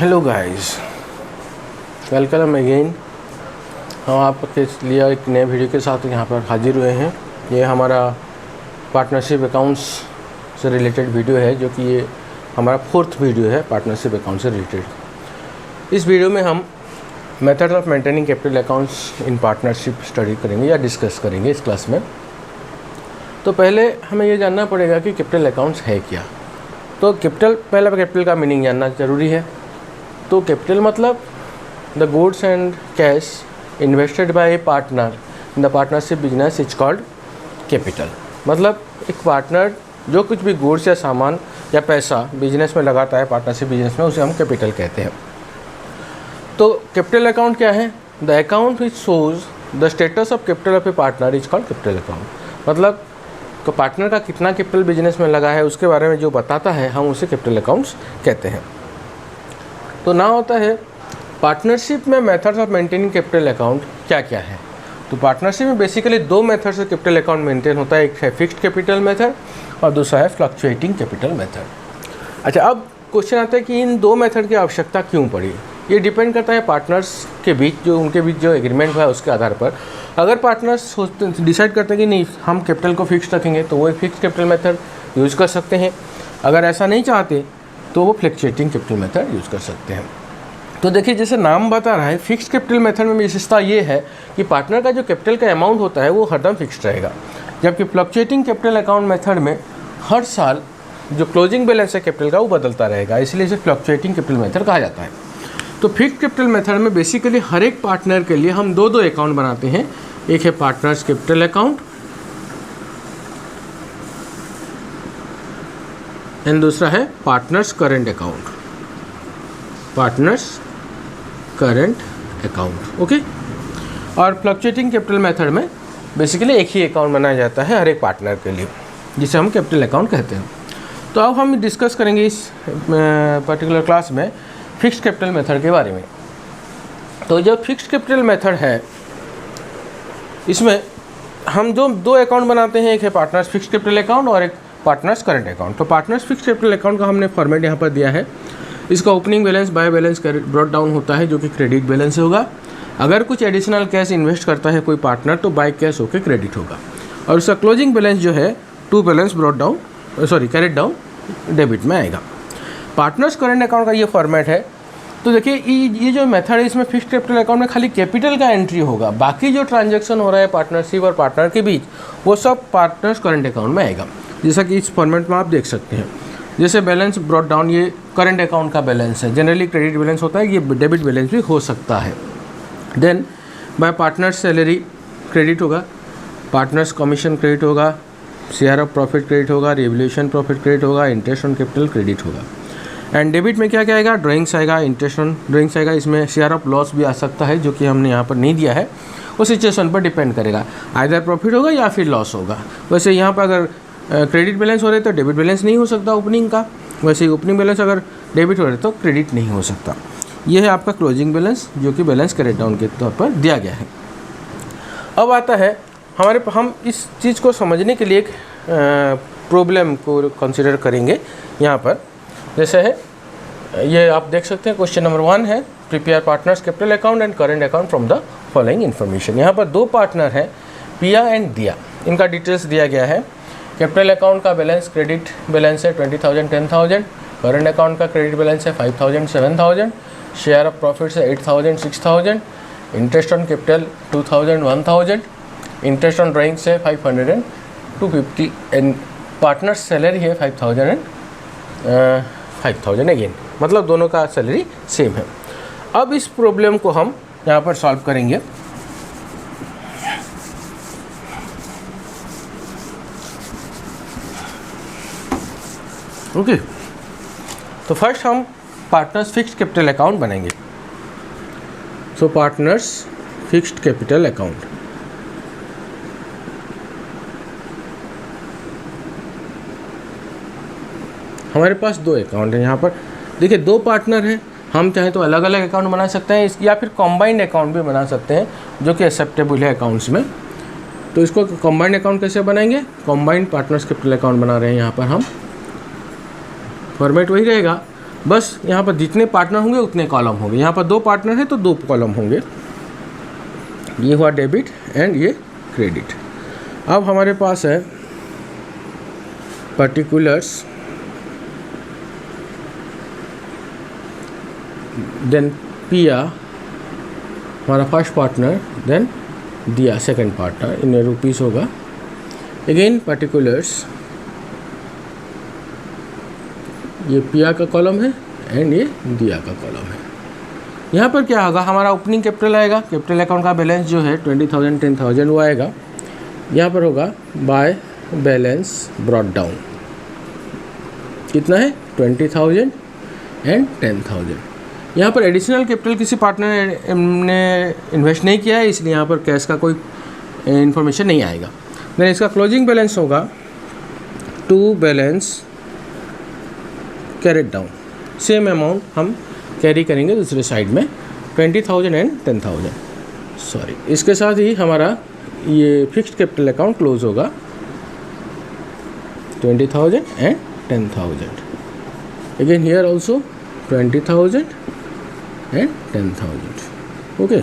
Hello guys, welcome again. हम आपके लिए एक नए वीडियो के साथ यहाँ पर हाजिर हुए हैं। ये हमारा पार्टनरशिप अकाउंट्स से रिलेटेड वीडियो है, जो कि ये हमारा 4th वीडियो है पार्टनरशिप अकाउंट से रिलेटेड। इस वीडियो में हम method of maintaining capital accounts in partnership study करेंगे या डिस्कस करेंगे इस क्लास में। तो पहले हमें ये जानना पड़ेगा कि कैपिटल अकाउंट्स है क्या। तो कैपिटल का मीनिंग जानना ज़रूरी है। तो कैपिटल मतलब the goods and cash invested bye A partner in the partnership business is called capital. मतलब एक पार्टनर जो कुछ भी गुड्स या सामान या पैसा बिजनेस में लगाता है पार्टनरशिप बिजनेस में, उसे हम कैपिटल कहते हैं। तो कैपिटल अकाउंट क्या है? The account which shows the status of capital of A partner is called capital account. मतलब तो पार्टनर का कितना कैपिटल बिजनेस में लगा है उसके बारे में जो बताता है, हम उसे कैपिटल अकाउंट्स कहते हैं। तो ना होता है पार्टनरशिप में methods of maintaining capital account क्या क्या है। तो पार्टनरशिप में बेसिकली दो मेथड से कैपिटल अकाउंट मेंटेन होता है। एक है फिक्स्ड कैपिटल मेथड और दूसरा है फ्लक्चुएटिंग कैपिटल मेथड। अच्छा, अब क्वेश्चन आता है कि इन दो मेथड की आवश्यकता क्यों पड़ी। ये डिपेंड करता है पार्टनर्स के बीच उनके बीच जो एग्रीमेंट हुआ है उसके आधार पर। अगर पार्टनर्स डिसाइड करते हैं कि नहीं हम कैपिटल को फिक्स रखेंगे, तो वो एक फिक्स कैपिटल मेथड यूज़ कर सकते हैं। अगर ऐसा नहीं चाहते तो वो फ्लक्चुएटिंग कैपिटल मेथड यूज़ कर सकते हैं। तो देखिए, जैसे नाम बता रहा है, फिक्स्ड कैपिटल मेथड में विशेषता ये है कि पार्टनर का जो कैपिटल का अमाउंट होता है वो हरदम फिक्स्ड रहेगा, जबकि फ्लक्चुएटिंग कैपिटल अकाउंट मेथड में हर साल जो क्लोजिंग बैलेंस है कैपिटल का वो बदलता रहेगा, इसलिए इसे फ्लक्चुएटिंग कैपिटल मेथड कहा जाता है। तो फिक्स्ड कैपिटल मेथड में बेसिकली हर एक पार्टनर के लिए हम दो अकाउंट बनाते हैं। एक है पार्टनर्स कैपिटल अकाउंट एंड दूसरा है partners current account. Partners current account, okay. और फ्लक्चुएटिंग कैपिटल मेथड में बेसिकली एक ही अकाउंट बनाया जाता है हर एक पार्टनर के लिए, जिसे हम कैपिटल अकाउंट कहते हैं। तो अब हम डिस्कस करेंगे इस पर्टिकुलर क्लास में फिक्स्ड कैपिटल मेथड के बारे में। तो जो फिक्स्ड कैपिटल मेथड है, इसमें हम जो दो अकाउंट बनाते हैं, एक है पार्टनर्स फिक्स्ड कैपिटल अकाउंट और एक पार्टनर्स करंट अकाउंट। तो पार्टनर्स फिक्स्ड कैपिटल अकाउंट का हमने फॉर्मेट यहाँ पर दिया है। इसका opening balance by balance brought down होता है, जो कि क्रेडिट बैलेंस होगा। अगर कुछ एडिशनल कैश इन्वेस्ट करता है कोई पार्टनर तो बाय कैश होकर क्रेडिट होगा। और उसका क्लोजिंग बैलेंस जो है to balance carried down debit में आएगा। पार्टनर्स करंट अकाउंट का ये फॉर्मेट है। तो देखिए, ये जो मेथड है इसमें फिक्स्ड कैपिटल अकाउंट में खाली कैपिटल का एंट्री होगा, बाकी जो ट्रांजैक्शन हो रहा है पार्टनरशिप और पार्टनर के बीच वो सब पार्टनर्स करंट अकाउंट में आएगा। जैसा कि इस फॉर्मेट में आप देख सकते हैं। जैसे बैलेंस ब्रॉट डाउन, ये करंट अकाउंट का बैलेंस है। जनरली क्रेडिट बैलेंस होता है, ये डेबिट बैलेंस भी हो सकता है। Then by partners salary credit होगा, पार्टनर्स कमीशन क्रेडिट होगा, शेयर ऑफ प्रॉफिट क्रेडिट होगा, रिवैल्यूएशन प्रॉफिट क्रेडिट होगा, इंटरेस्ट ऑन कैपिटल क्रेडिट होगा। एंड डेबिट में क्या क्या आएगा? ड्राइंग्स आएगा, इंटरेस्ट ऑन ड्राइंग्स आएगा। इसमें शेयर ऑफ लॉस भी आ सकता है, जो कि हमने यहाँ पर नहीं दिया है। वो सिचुएशन पर डिपेंड करेगा, आइदर प्रॉफिट होगा या फिर लॉस होगा। वैसे यहाँ पर अगर क्रेडिट बैलेंस हो रहे तो डेबिट बैलेंस नहीं हो सकता ओपनिंग का, वैसे ही ओपनिंग बैलेंस अगर डेबिट हो रहे तो क्रेडिट नहीं हो सकता। ये है आपका क्लोजिंग बैलेंस, जो कि बैलेंस कैरेट डाउन के तौर पर दिया गया है। अब आता है हम इस चीज़ को समझने के लिए एक प्रॉब्लम को कंसिडर करेंगे यहाँ पर। जैसे है, ये आप देख सकते हैं, क्वेश्चन नंबर 1 है, prepare partners capital account and current account from the following information. यहाँ पर दो पार्टनर हैं, पिया एंड दिया। इनका डिटेल्स दिया गया है। कैपिटल अकाउंट का बैलेंस क्रेडिट बैलेंस है 20,000 10,000, करंट अकाउंट का क्रेडिट बैलेंस है 5,000 7,000, शेयर ऑफ प्रॉफिट्स है 8,000 6,000, interest on capital 2,000 1,000, interest on drawings है 500 एंड 250 एंड पार्टनर सैलरी है 5,000 एंड 5,000 अगेन, मतलब दोनों का सैलरी सेम है। अब इस प्रॉब्लम को हम यहाँ पर सॉल्व करेंगे। ओके, तो फर्स्ट हम पार्टनर्स फिक्स्ड कैपिटल अकाउंट बनाएंगे। सो पार्टनर्स फिक्स्ड कैपिटल अकाउंट, हमारे पास दो अकाउंट है। यहाँ पर देखिए, दो पार्टनर हैं, हम चाहें तो अलग अलग अकाउंट बना सकते हैं या फिर कॉम्बाइंड अकाउंट भी बना सकते हैं, जो कि एक्सेप्टेबल है अकाउंट्स में। तो इसको कॉम्बाइंड अकाउंट कैसे बनाएंगे? कॉम्बाइंड पार्टनर्स कैपिटल अकाउंट बना रहे हैं यहाँ पर हम। फॉर्मेट वही रहेगा, बस यहाँ पर जितने पार्टनर होंगे उतने कॉलम होंगे। यहाँ पर 2 पार्टनर है तो 2 कॉलम होंगे। ये हुआ डेबिट एंड ये क्रेडिट। अब हमारे पास है पर्टिकुलर्स, देन पिया हमारा फर्स्ट पार्टनर, देन दिया सेकंड पार्टनर, इन रुपीस होगा। अगेन पर्टिकुलर्स, ये पिया का कॉलम है एंड ये दिया का कॉलम है। यहाँ पर क्या होगा, हमारा ओपनिंग कैपिटल आएगा, कैपिटल अकाउंट का बैलेंस जो है 20,000 10,000 वो आएगा। यहाँ पर होगा बाय बैलेंस ब्रॉट डाउन, कितना है 20,000 एंड 10,000। यहाँ पर एडिशनल कैपिटल किसी पार्टनर ने इन्वेस्ट नहीं किया है, इसलिए यहाँ पर कैश का कोई इन्फॉर्मेशन नहीं आएगा। देन इसका क्लोजिंग बैलेंस होगा to balance carried down, same amount हम कैरी करेंगे दूसरे साइड में 20,000 एंड 10,000। सॉरी, इसके साथ ही हमारा ये फिक्स्ड कैपिटल अकाउंट क्लोज होगा 20,000 and 10,000। Again here also 20,000 and 10,000। Okay,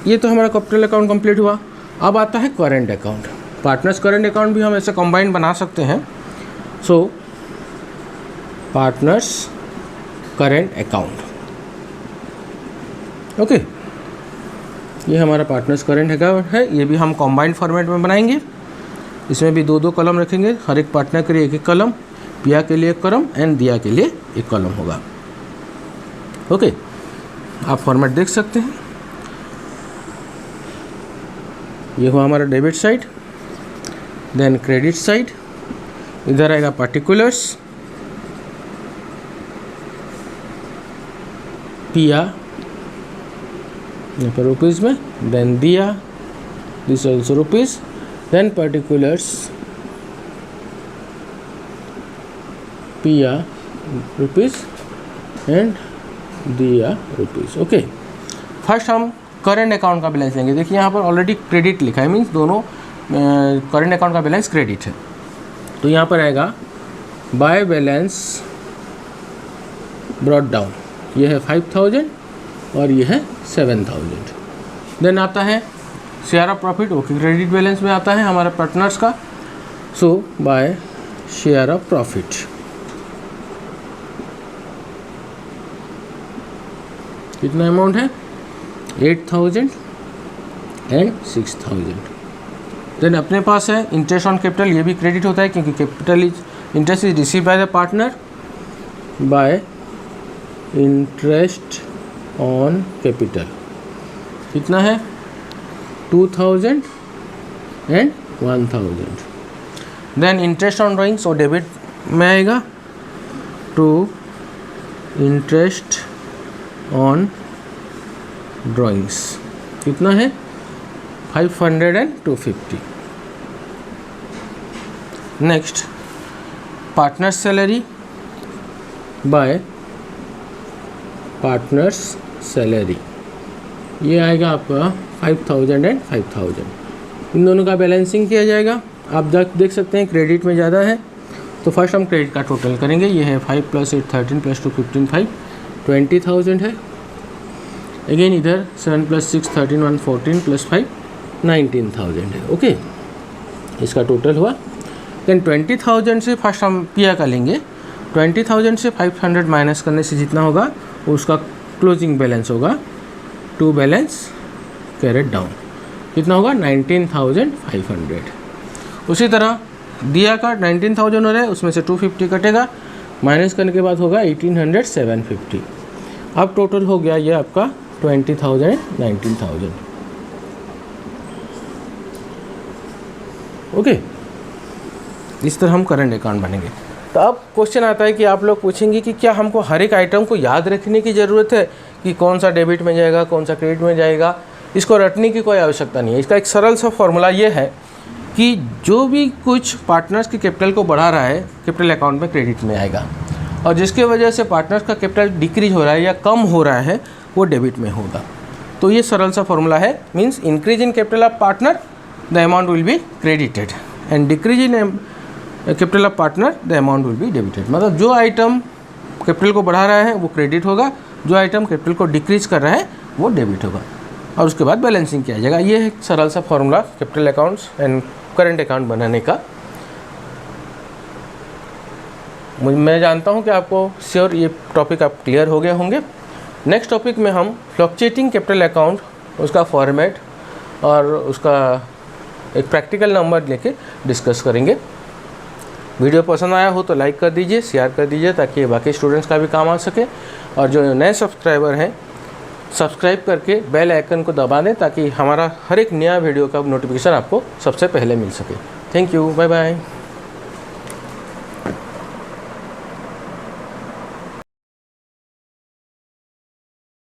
ये तो हमारा कैपिटल अकाउंट कंप्लीट हुआ। अब आता है current account. Partners current account भी हम ऐसे कंबाइन बना सकते हैं। सो पार्टनर्स करेंट अकाउंट, ओके, ये हमारा पार्टनर्स करेंट अकाउंट है। ये भी हम कंबाइंड फॉर्मेट में बनाएंगे। इसमें भी 2-2 कॉलम रखेंगे, हर एक पार्टनर के लिए 1-1 कॉलम, पिया के लिए 1 कॉलम एंड दिया के लिए 1 कॉलम होगा। ओके, आप फॉर्मेट देख सकते हैं। ये हुआ हमारा debit side. Then credit side, इधर आएगा पर्टिकुलर्स, पिया यहाँ पर रुपीज़ में, देन दिया, this also rupees, then particulars पिया रुपीज़ एंड दिया रुपीज़। ओके, फर्स्ट हम करेंट अकाउंट का बैलेंस लेंगे। देखिए यहाँ पर ऑलरेडी क्रेडिट लिखा है, मीन्स दोनों करेंट अकाउंट का बैलेंस क्रेडिट है। तो यहाँ पर आएगा बाय बैलेंस ब्रॉट डाउन, ये है 5,000 और ये है 7,000। देन आता है share of profit, okay, credit balance में आता है हमारा पार्टनर्स का। सो बाय शेयर ऑफ प्रॉफिट, कितना अमाउंट है 8,000 एंड 6,000। देन अपने पास है इंटरेस्ट ऑन कैपिटल, ये भी क्रेडिट होता है क्योंकि capital is interest is receive by the partner. By interest on capital कितना है 2,000 and 1,000। Then interest on drawings और डेबिट में आएगा टू इंटरेस्ट ऑन ड्राइंग्स, कितना है 500 and 250। Next partners salary by partners salary, ये आएगा आपका 5,000 एंड 5,000। इन दोनों का बैलेंसिंग किया जाएगा। आप देख सकते हैं क्रेडिट में ज़्यादा है, तो फर्स्ट हम क्रेडिट का टोटल करेंगे। ये है 5 + 8 13 + 2 15 5 20,000 है। अगेन इधर 7 + 6 13 1 14 + 5 19,000 है। ओके, इसका टोटल हुआ। देन 20,000 से फर्स्ट हम पिया का लेंगे। 20,000 से 500 माइनस करने से जितना होगा उसका क्लोजिंग बैलेंस होगा टू बैलेंस कैरेट डाउन, कितना होगा 19,500। उसी तरह दिया का 19,000 हो रहा है, उसमें से 250 कटेगा, माइनस करने के बाद होगा 1800 750। अब टोटल हो गया ये आपका 20,000 19,000। ओके, इस तरह हम करंट अकाउंट बनेंगे। तो अब क्वेश्चन आता है कि आप लोग पूछेंगे कि क्या हमको हर एक आइटम को याद रखने की ज़रूरत है कि कौन सा डेबिट में जाएगा, कौन सा क्रेडिट में जाएगा। इसको रटने की कोई आवश्यकता नहीं है। इसका एक सरल सा फॉर्मूला ये है कि जो भी कुछ पार्टनर्स की कैपिटल को बढ़ा रहा है कैपिटल अकाउंट में क्रेडिट में आएगा, और जिसके वजह से पार्टनर्स का कैपिटल डिक्रीज हो रहा है या कम हो रहा है वो डेबिट में होगा। तो ये सरल सा फॉर्मूला है, means increase in capital of partner the amount will be credited and decrease in capital of partner the amount will be debited. मतलब जो आइटम कैपिटल को बढ़ा रहा है वो क्रेडिट होगा, जो आइटम कैपिटल को डिक्रीज कर रहा है वो डेबिट होगा, और उसके बाद बैलेंसिंग किया जाएगा। ये है एक सरल सा formula capital accounts and current account बनाने का। मैं जानता हूँ कि आपको श्योर ये टॉपिक आप क्लियर हो गए होंगे। नेक्स्ट टॉपिक में हम फ्लक्चुएटिंग कैपिटल अकाउंट, उसका फॉर्मेट और उसका एक प्रैक्टिकल नंबर लेके डिस्कस करेंगे। वीडियो पसंद आया हो तो लाइक कर दीजिए, शेयर कर दीजिए ताकि बाकी स्टूडेंट्स का भी काम आ सके, और जो नए सब्सक्राइबर हैं सब्सक्राइब करके बेल आइकन को दबा दें ताकि हमारा हर एक नया वीडियो का नोटिफिकेशन आपको सबसे पहले मिल सके। Thank you, bye bye.